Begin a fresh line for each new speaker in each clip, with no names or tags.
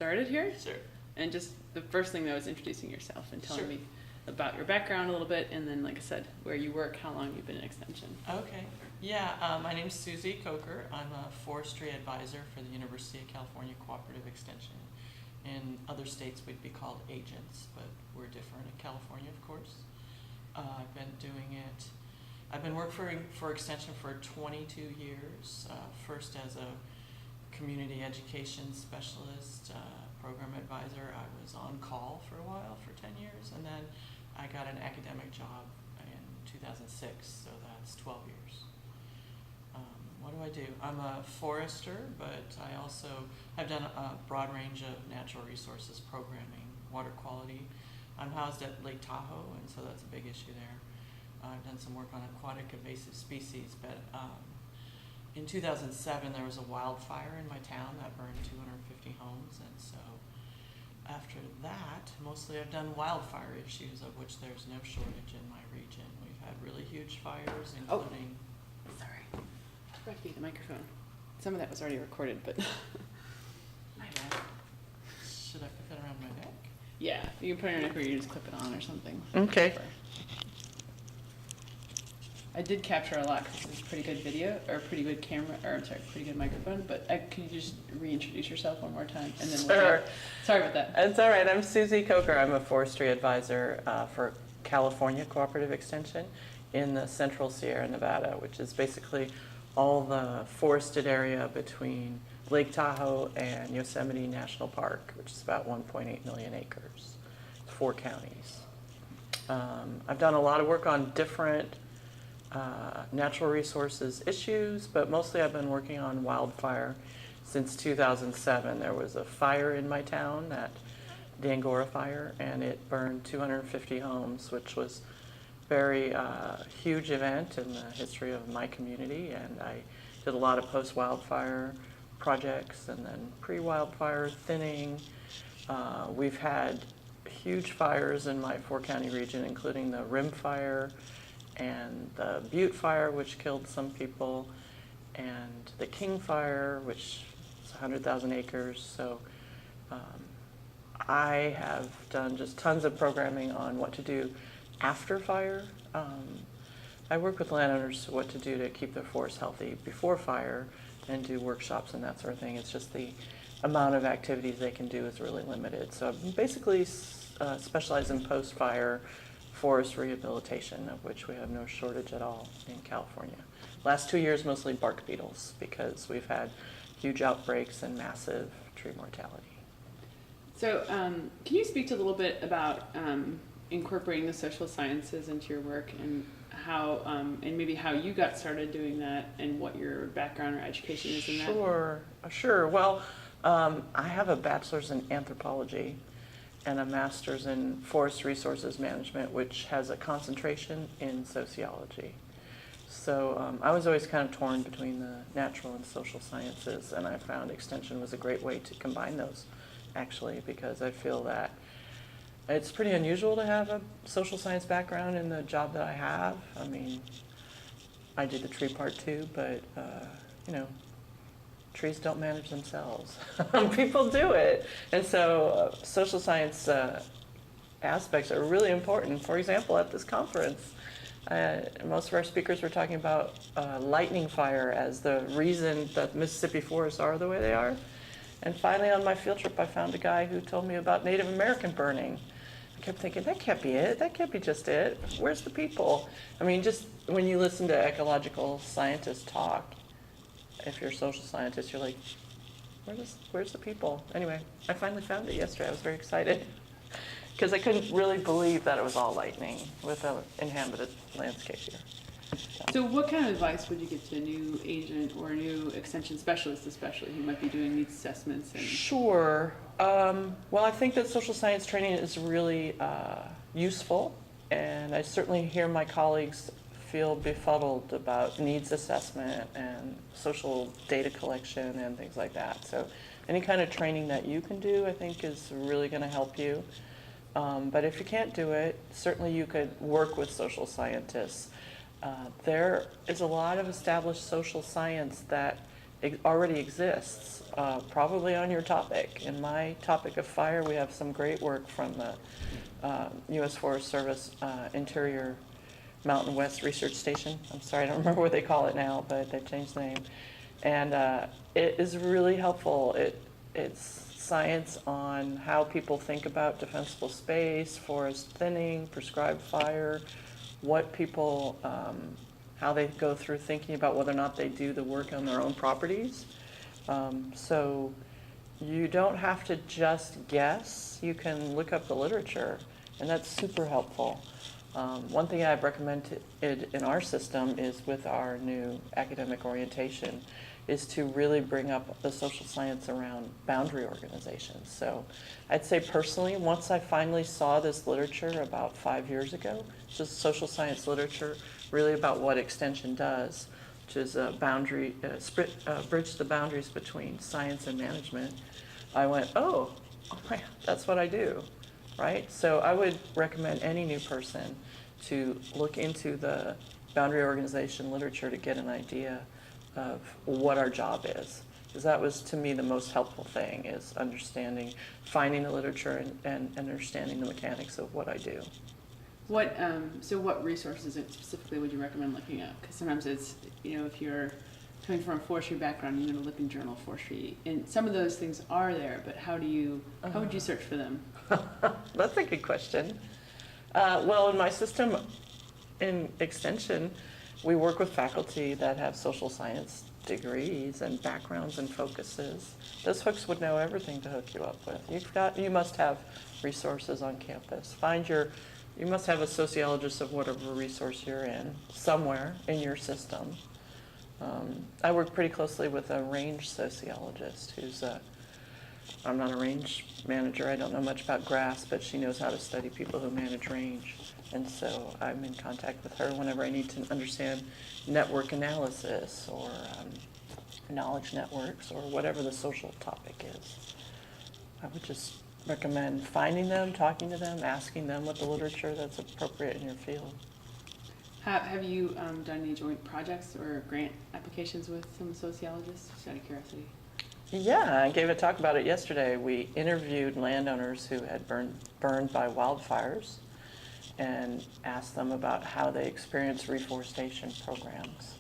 started here.
Sure.
And just the first thing, though, is introducing yourself and telling me about your background a little bit, and then, like I said, where you work, how long you've been in Extension.
Okay. Yeah, my name's Susie Coker. I'm a forestry advisor for the University of California Cooperative Extension. In other states, we'd be called agents, but we're different in California, of course. I've been doing it. I've been working for Extension for 22 years. First as a community education specialist, program advisor. I was on call for a while, for 10 years, and then I got an academic job in 2006, so that's 12 years. What do I do? I'm a forester, but I've done a broad range of natural resources programming, water quality. I'm housed at Lake Tahoe, and so that's a big issue there. I've done some work on aquatic invasive species, but in 2007 there was a wildfire in my town that burned 250 homes, and so after that, mostly I've done wildfire issues, of which there's no shortage in my region. We've had really huge fires, including...
Oh, sorry. I forgot to use the microphone. Some of that was already recorded, but... My bad.
Should I put that around my neck?
Yeah, you can put it on your neck or you just clip it on or something.
Okay.
I did capture a lot because it's a pretty good video, or a pretty good camera, or I'm sorry, pretty good microphone, but can you just reintroduce yourself one more time? And then
Sure.
Sorry about that.
It's all right. I'm Susie Coker. I'm a forestry advisor for California Cooperative Extension in the Central Sierra Nevada, which is basically all the forested area between Lake Tahoe and Yosemite National Park, which is about 1.8 million acres, 4 counties. I've done a lot of work on different natural resources issues, but mostly I've been working on wildfire since 2007. There was a fire in my town, the Angora fire, and it burned 250 homes, which was a very huge event in the history of my community, and I did a lot of post-wildfire projects and then pre-wildfire thinning. We've had huge fires in my 4-county region, including the Rim Fire and the Butte Fire, which killed some people, and the King Fire, which is 100,000 acres. So I have done just tons of programming on what to do after fire. I work with landowners what to do to keep their forest healthy before fire and do workshops and that sort of thing. It's just the amount of activities they can do is really limited. So I'm basically specialized in post-fire forest rehabilitation, of which we have no shortage at all in California. Last 2 years, mostly bark beetles, because we've had huge outbreaks and massive tree mortality.
So can you speak to a little bit about incorporating the social sciences into your work, and how, and maybe how you got started doing that, and what your background or education is in that?
Sure. Well, I have a bachelor's in anthropology and a master's in forest resources management, which has a concentration in sociology. So I was always kind of torn between the natural and social sciences, and I found Extension was a great way to combine those, actually, because I feel that it's pretty unusual to have a social science background in the job that I have. I mean, I did the tree part too, but you know, trees don't manage themselves. People do it. And so social science aspects are really important. For example, at this conference, most of our speakers were talking about lightning fire as the reason that Mississippi forests are the way they are. And finally, on my field trip, I found a guy who told me about Native American burning. I kept thinking, that can't be it. That can't be just it. Where's the people? I mean, just when you listen to ecological scientists talk, if you're a social scientist, you're like, where's the people? Anyway, I finally found it yesterday. I was very excited because I couldn't really believe that it was all lightning with an inhabited landscape here.
So what kind of advice would you give to a new agent or a new extension specialist, especially, who might be doing needs assessments?
Sure. Well, I think that social science training is really useful, and I certainly hear my colleagues feel befuddled about needs assessment and social data collection and things like that. So any kind of training that you can do, I think, is really going to help you. But if you can't do it, certainly you could work with social scientists. There is a lot of established social science that already exists, probably on your topic. In my topic of fire, we have some great work from the U.S. Forest Service Interior Mountain West Research Station. I'm sorry, I don't remember what they call it now, but they've changed the name. And it is really helpful. It's science on how people think about defensible space, forest thinning, prescribed fire, what people, how they go through thinking about whether or not they do the work on their own properties. So you don't have to just guess. You can look up the literature, and that's super helpful. One thing I've recommended in our system is with our new academic orientation is to really bring up the social science around boundary organizations. So I'd say personally, once I finally saw this literature about 5 years ago, just social science literature, really about what extension does, which is a boundary, bridge the boundaries between science and management, I went, oh man, that's what I do, right? So I would recommend any new person to look into the boundary organization literature to get an idea of what our job is. Because that was, to me, the most helpful thing, is understanding, finding the literature and understanding the mechanics of what I do.
So what resources specifically would you recommend looking at? Because sometimes it's, if you're coming from a forestry background, you're going to look in Journal of Forestry, and some of those things are there, but how would you search for them?
That's a good question. Well, in my system, in extension, we work with faculty that have social science degrees and backgrounds and focuses. Those folks would know everything to hook you up with. You must have resources on campus. You must have a sociologist of whatever resource you're in somewhere in your system. I work pretty closely with a range sociologist I'm not a range manager. I don't know much about grass, but she knows how to study people who manage range. And so I'm in contact with her whenever I need to understand network analysis or knowledge networks or whatever the social topic is. I would just recommend finding them, talking to them, asking them what the literature that's appropriate in your field.
Have you done any joint projects or grant applications with some sociologists, just out of curiosity?
Yeah, I gave a talk about it yesterday. We interviewed landowners who had burned by wildfires and asked them about how they experience reforestation programs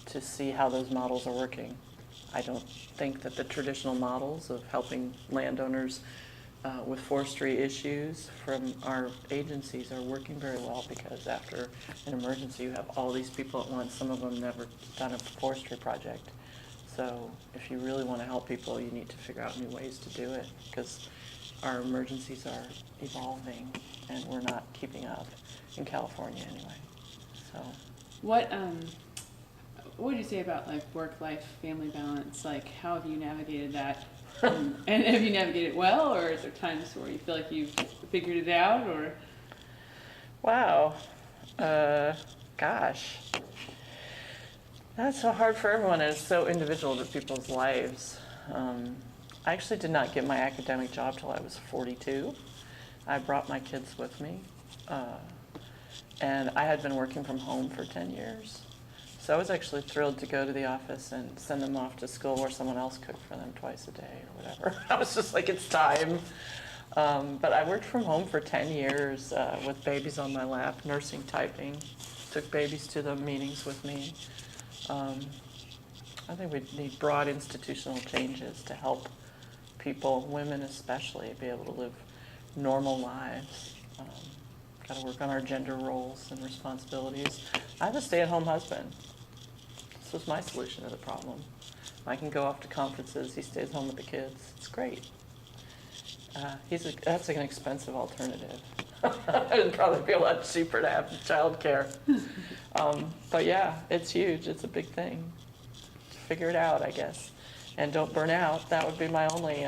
to see how those models are working. I don't think that the traditional models of helping landowners with forestry issues from our agencies are working very well, because after an emergency you have all these people at once, some of them never done a forestry project. So if you really want to help people, you need to figure out new ways to do it, because our emergencies are evolving and we're not keeping up in California anyway. So
what would you say about like work-life, family balance? Like, how have you navigated that? And have you navigated it well, or is there times where you feel like you've figured it out? Or
wow, gosh, that's so hard for everyone, and it's so individual to people's lives. I actually did not get my academic job till I was 42. I brought my kids with me, and I had been working from home for 10 years. So I was actually thrilled to go to the office and send them off to school where someone else cooked for them twice a day or whatever. I was just like, it's time. But I worked from home for 10 years with babies on my lap, nursing, typing, took babies to the meetings with me. I think we need broad institutional changes to help people, women especially, be able to live normal lives. Got to work on our gender roles and responsibilities. I have a stay-at-home husband. This was my solution to the problem. I can go off to conferences. He stays home with the kids. It's great. That's an expensive alternative. It would probably be a lot cheaper to have childcare. But yeah, it's huge. It's a big thing. Figure it out, I guess. And don't burn out. That would be my only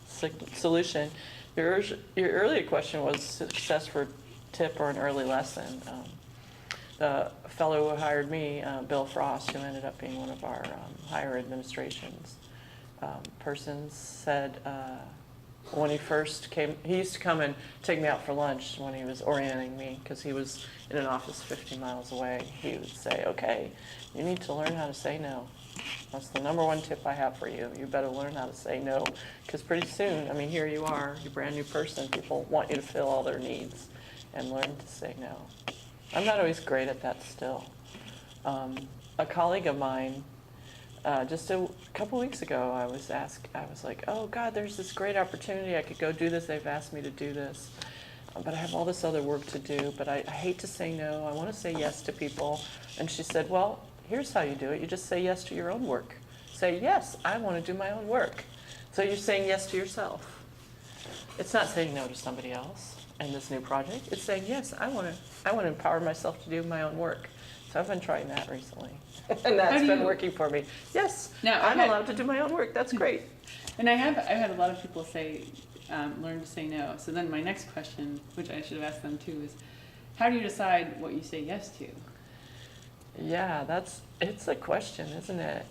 solution. Your earlier question was success for tip or an early lesson. The fellow who hired me, Bill Frost, who ended up being one of our higher administration's persons, said when he first came, he used to come and take me out for lunch when he was orienting me, because he was in an office 50 miles away. He would say, okay, you need to learn how to say no. That's the number one tip I have for you. You better learn how to say no, because pretty soon, I mean, here you are, you're a brand new person. People want you to fill all their needs, and learn to say no. I'm not always great at that still. A colleague of mine, just a couple weeks ago, I was like, oh God, there's this great opportunity. I could go do this. They've asked me to do this. But I have all this other work to do, but I hate to say no. I want to say yes to people. And she said, well, here's how you do it. You just say yes to your own work. Say, yes, I want to do my own work. So you're saying yes to yourself. It's not saying no to somebody else in this new project. It's saying, yes, I want to empower myself to do my own work. So I've been trying that recently. And that's been working for me. Yes,
now,
I'm allowed to do my own work. That's great.
And I've had a lot of people say, learn to say no. So then my next question, which I should have asked them too, is how do you decide what you say yes to?
Yeah, it's a question, isn't it?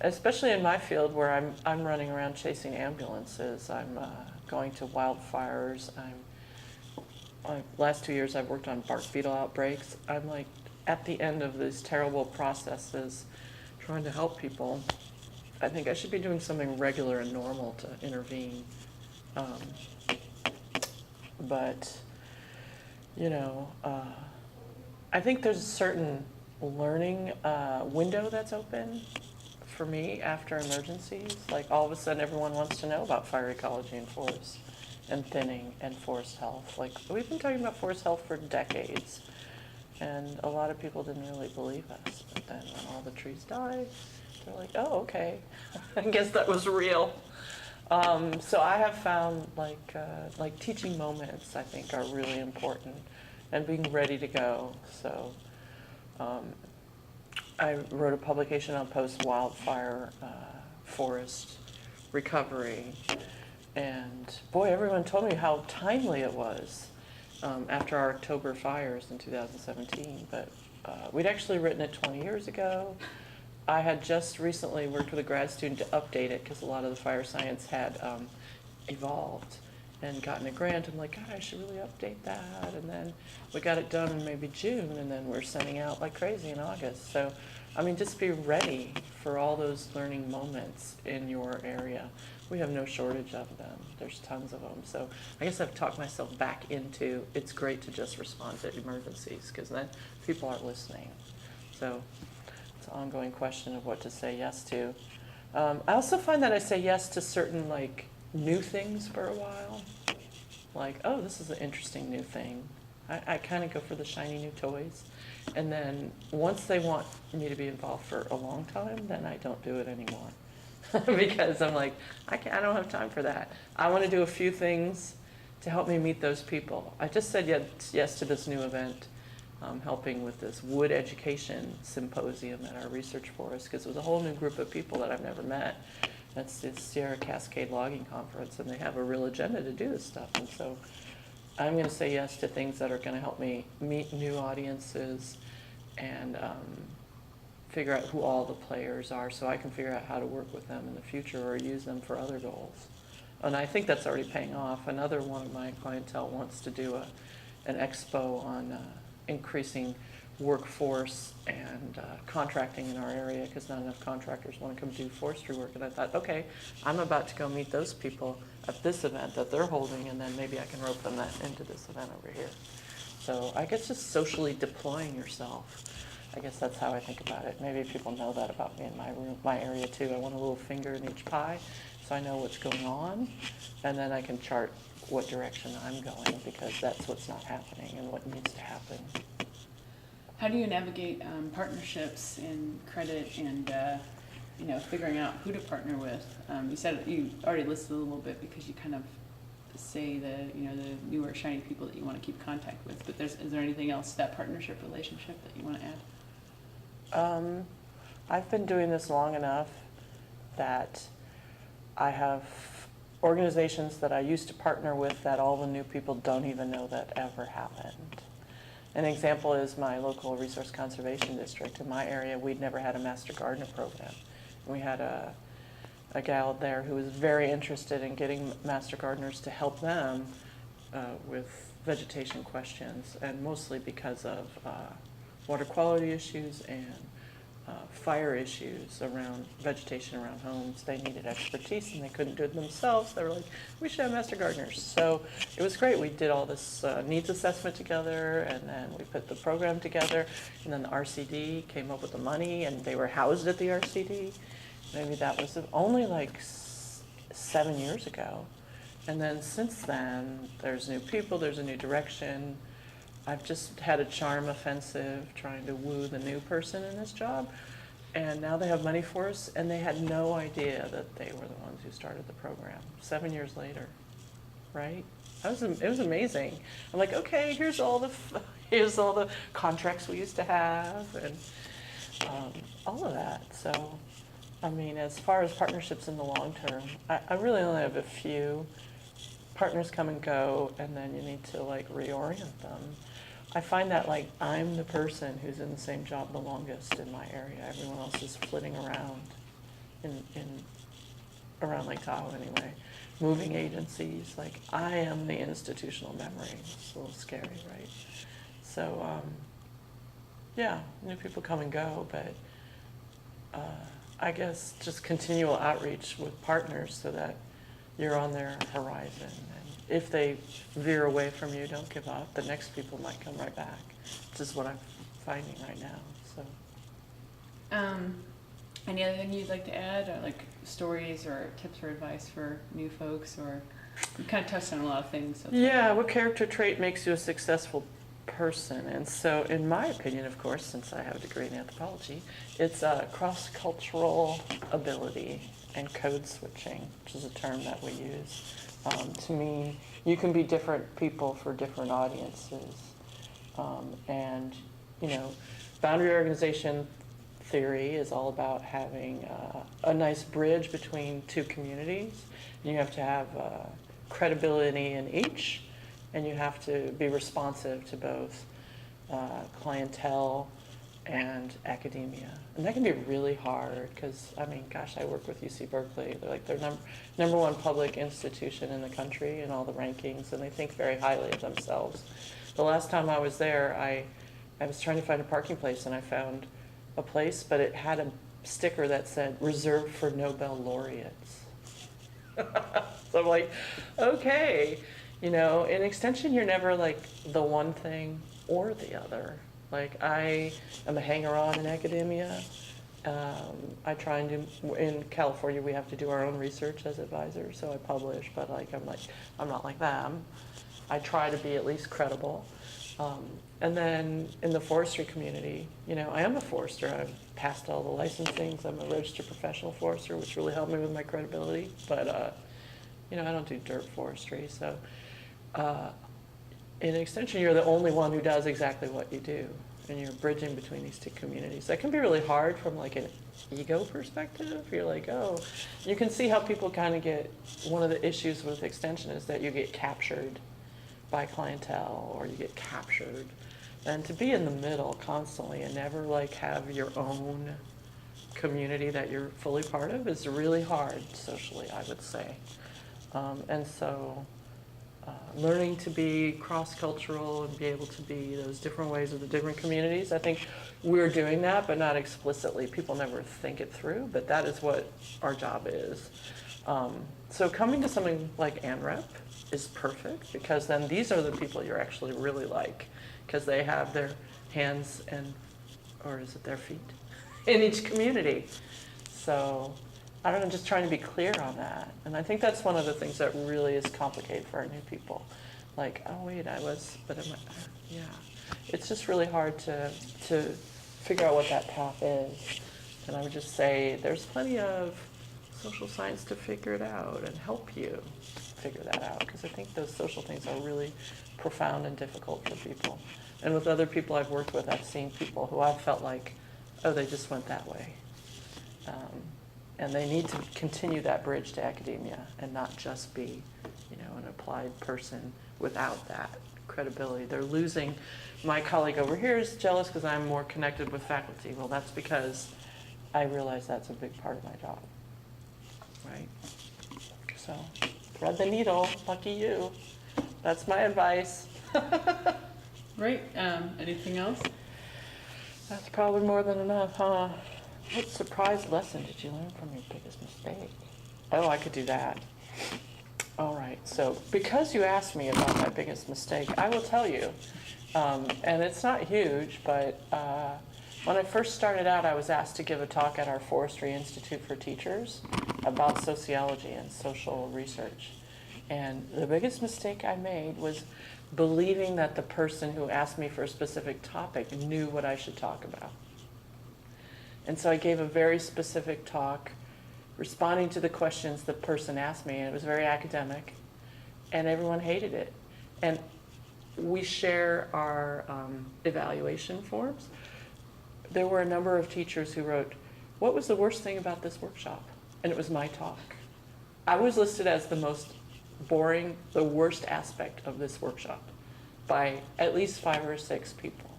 Especially in my field where I'm running around chasing ambulances. I'm going to wildfires. Last 2 years I've worked on bark beetle outbreaks. I'm like at the end of these terrible processes trying to help people. I think I should be doing something regular and normal to intervene. But, you know, I think there's a certain learning window that's open for me after emergencies. Like all of a sudden everyone wants to know about fire ecology and forests and thinning and forest health. Like we've been talking about forest health for decades, and a lot of people didn't really believe us. But then when all the trees died, they're like, oh, okay, I guess that was real. So I have found like teaching moments I think are really important, and being ready to go. So I wrote a publication on post-wildfire forest recovery, and boy, everyone told me how timely it was after our October fires in 2017. But we'd actually written it 20 years ago. I had just recently worked with a grad student to update it because a lot of the fire science had evolved and gotten a grant. I'm like, God, I should really update that. And then we got it done in maybe June, and then we're sending out like crazy in August. So, I mean, just be ready for all those learning moments in your area. We have no shortage of them. There's tons of them. So I guess I've talked myself back into it's great to just respond to emergencies because then people are listening. So it's an ongoing question of what to say yes to. I also find that I say yes to certain like new things for a while. Like, oh, this is an interesting new thing. I kind of go for the shiny new toys. And then once they want me to be involved for a long time, then I don't do it anymore. Because I'm like, I don't have time for that. I want to do a few things to help me meet those people. I just said yes to this new event, helping with this wood education symposium at our research forest, because it was a whole new group of people that I've never met. That's the Sierra Cascade Logging Conference, and they have a real agenda to do this stuff. And so I'm going to say yes to things that are going to help me meet new audiences and figure out who all the players are so I can figure out how to work with them in the future or use them for other goals. And I think that's already paying off. Another one of my clientele wants to do an expo on increasing workforce and contracting in our area because not enough contractors want to come do forestry work. And I thought, okay, I'm about to go meet those people at this event that they're holding, and then maybe I can rope them into this event over here. So I guess just socially deploying yourself. I guess that's how I think about it. Maybe people know that about me in my area too. I want a little finger in each pie so I know what's going on, and then I can chart what direction I'm going because that's what's not happening and what needs to happen.
How do you navigate partnerships and credit and figuring out who to partner with? You said you already listed a little bit because you kind of say the newer shiny people that you want to keep contact with. But is there anything else that partnership relationship that you want to add?
I've been doing this long enough that I have organizations that I used to partner with that all the new people don't even know that ever happened. An example is my local resource conservation district. In my area, we'd never had a master gardener program. We had a gal there who was very interested in getting master gardeners to help them with vegetation questions, and mostly because of water quality issues and fire issues around vegetation around homes. They needed expertise and they couldn't do it themselves. They were like, we should have master gardeners. So it was great. We did all this needs assessment together, and then we put the program together, and then the RCD came up with the money, and they were housed at the RCD. Maybe that was only like 7 years ago. And then since then, there's new people, there's a new direction. I've just had a charm offensive trying to woo the new person in this job. And now they have money for us, and they had no idea that they were the ones who started the program 7 years later, right? It was amazing. I'm like, okay, here's all the contracts we used to have, and all of that. So, I mean, as far as partnerships in the long term, I really only have a few. Partners come and go, and then you need to like reorient them. I find that like I'm the person who's in the same job the longest in my area. Everyone else is flitting around in around Lake Tahoe anyway, moving agencies. Like I am the institutional memory. It's a little scary, right? So yeah, new people come and go, but I guess just continual outreach with partners so that you're on their horizon. And if they veer away from you, don't give up. The next people might come right back, which is what I'm finding right now. So,
any other thing you'd like to add, or like stories or tips or advice for new folks, or you kind of touched on a lot of things. So
yeah, what character trait makes you a successful person? And so, in my opinion, of course, since I have a degree in anthropology, it's cross-cultural ability and code switching, which is a term that we use. To me, you can be different people for different audiences. And, you know, boundary organization theory is all about having a nice bridge between two communities. And you have to have credibility in each, and you have to be responsive to both clientele and academia. And that can be really hard because, I mean, gosh, I work with UC Berkeley. They're like their number one public institution in the country in all the rankings, and they think very highly of themselves. The last time I was there, I was trying to find a parking place, and I found a place, but it had a sticker that said, reserved for Nobel laureates. So I'm like, okay. You know, in extension, you're never like the one thing or the other. Like I am a hanger-on in academia. I try and do, in California we have to do our own research as advisors, so I publish, but I'm not like them. I try to be at least credible. And then in the forestry community, you know, I am a forester. I've passed all the licensings. I'm a registered professional forester, which really helped me with my credibility. But, you know, I don't do dirt forestry, so in extension, you're the only one who does exactly what you do, and you're bridging between these two communities. That can be really hard from like an ego perspective. You're like, oh, you can see how people kind of get, one of the issues with extension is that you get captured by clientele, or you get captured. And to be in the middle constantly and never like have your own community that you're fully part of is really hard socially, I would say. And so learning to be cross-cultural and be able to be those different ways of the different communities. I think we're doing that, but not explicitly. People never think it through, but that is what our job is. So coming to something like ANREP is perfect, because then these are the people you're actually really like, because they have their hands and, or is it their feet, in each community. So I don't know, just trying to be clear on that. And I think that's one of the things that really is complicated for our new people. Like, oh wait, yeah. It's just really hard to figure out what that path is. And I would just say there's plenty of social science to figure it out and help you figure that out. Because I think those social things are really profound and difficult for people. And with other people I've worked with, I've seen people who I've felt like, oh, they just went that way. And they need to continue that bridge to academia and not just be, you know, an applied person without that credibility. They're losing. My colleague over here is jealous because I'm more connected with faculty. Well, that's because I realize that's a big part of my job, right? So thread the needle, lucky you. That's my advice.
Right. Anything else?
That's probably more than enough, huh? What surprise lesson did you learn from your biggest mistake? Oh, I could do that. All right, so because you asked me about my biggest mistake, I will tell you. And it's not huge, but when I first started out, I was asked to give a talk at our Forestry Institute for Teachers about sociology and social research. And the biggest mistake I made was believing that the person who asked me for a specific topic knew what I should talk about. And so I gave a very specific talk responding to the questions the person asked me, and it was very academic, and everyone hated it. And we share our evaluation forms. There were a number of teachers who wrote, "What was the worst thing about this workshop?" And it was my talk. I was listed as the most boring, the worst aspect of this workshop by at least 5 or 6 people.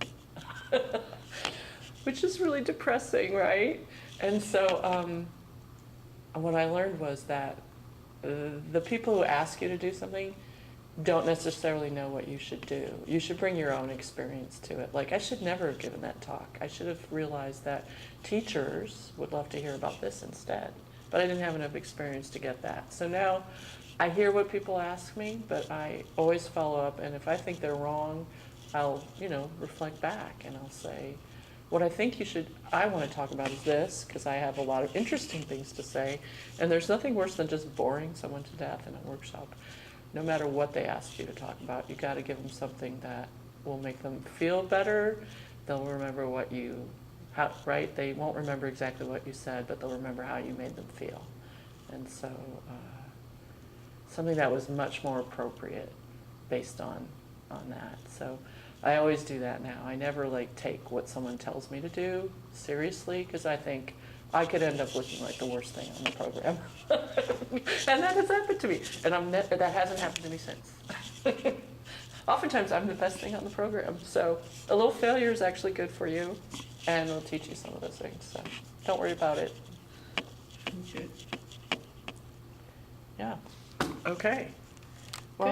Which is really depressing, right? And so what I learned was that the people who ask you to do something don't necessarily know what you should do. You should bring your own experience to it. Like, I should never have given that talk. I should have realized that teachers would love to hear about this instead. But I didn't have enough experience to get that. So now I hear what people ask me, but I always follow up. And if I think they're wrong, I'll, reflect back and I'll say, what I think I want to talk about is this, because I have a lot of interesting things to say. And there's nothing worse than just boring someone to death in a workshop. No matter what they ask you to talk about, you got to give them something that will make them feel better. They'll remember right? They won't remember exactly what you said, but they'll remember how you made them feel. And so something that was much more appropriate based on that. So I always do that now. I never take what someone tells me to do seriously, because I think I could end up looking like the worst thing on the program. And that has happened to me. And that hasn't happened to me since. Oftentimes I'm the best thing on the program. So a little failure is actually good for you, and it'll teach you some of those things. So don't worry about it.
Good.
Yeah. Okay. Well,